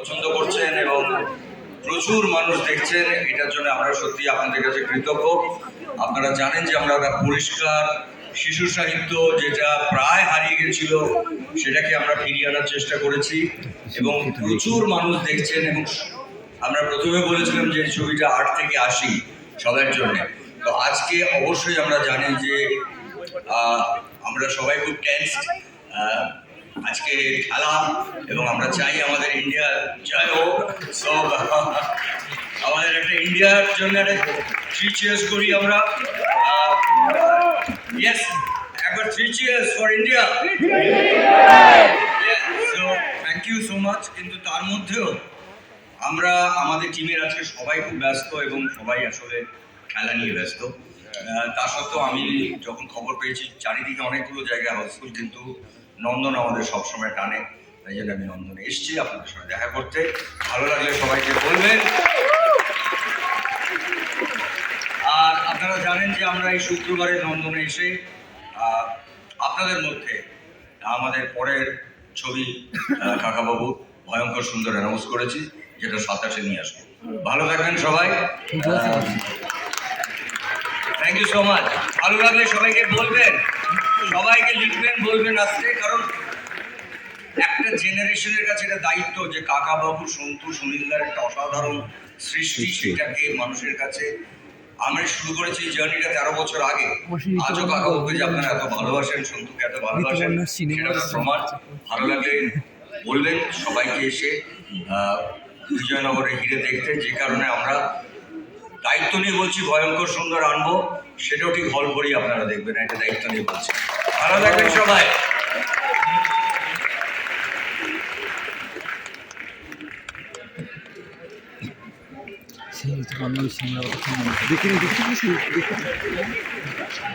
পছন্দ করছেন এবং প্রচুর মানুষ দেখছেন, এটার জন্য আমরা সত্যি আপনাদের কাছে কৃতজ্ঞ। আপনারা জানেন যে আমরা একটা পরিষ্কার শিশু সাহিত্য যেটা প্রায় হারিয়ে গেছিল সেটাকে আমরা ফিরিয়ে আনার চেষ্টা করেছি এবং প্রচুর মানুষ দেখছেন। এবং আমরা প্রথমে বলেছিলাম যে ছবিটা 8 থেকে 80 সবার জন্য। তো আজকে অবশ্যই আমরা জানি যে আমরা সবাই খুব টেন্সড আজকে খেলা, এবং আমরা চাই আমাদের ইন্ডিয়া জয় হোক। সব আমাদের একটা ইন্ডিয়ার জন্য একটা 3 cheers করি আমরা। ইয়েস, একবার 3 cheers for India. So thank you so much. কিন্তু তার মধ্যেও আমরা আমাদের টিমের আজকে সবাই খুব ব্যস্ত এবং সবাই আসলে খেলা নিয়ে ব্যস্ত। তা সত্ত্বেও আমি যখন খবর পেয়েছি চারিদিকে অনেকগুলো জায়গায় হাউসফুল, কিন্তু নন্দন আমাদের সবসময় টানে, তাই জন্য আমি নন্দনে এসেছি আপনাদের সঙ্গে দেখা করতে। ভালো লাগলে সবাইকে বলবেন। আর আপনারা জানেন যে আমরা এই শুক্রবারে নন্দনে এসে আপনাদের মধ্যে আমাদের পরের ছবি কাকাবাবু ভয়ঙ্কর সুন্দর অ্যানাউন্স করেছি, যেটা 27-এ নিয়ে আসবো। ভালো থাকবেন সবাই। Thank you so much. ভালো লাগলে সবাইকে বলবেন, সবাইকে লিখবেন, বলবেন আসতে, কারণ একটা জেনারেশনের কাছে এটা দায়িত্ব যে কাকাবাবু, সন্তু, সুনীলদার একটা অসাধারণ সৃষ্টি, সেটাকে মানুষের কাছে আমরা শুরু করেছি জার্নিটা 13 বছর আগে। আজও কাকাবাবুকে যে আপনারা এত ভালোবাসেন, সন্তুকে এত ভালোবাসেন, সেটা প্রমাণ। ভালো লাগলে বলবেন সবাইকে এসে বিজয়নগরে হিরে দেখতে। যে কারণে আমরা দায়িত্ব নিয়ে বলছি ভয়ঙ্কর সুন্দর আনবো, সেটাও ঠিক হল করি আপনারা দেখবেন, একটা দায়িত্ব নিয়ে বলছি। ভালো থাকবেন সবাই। দেখি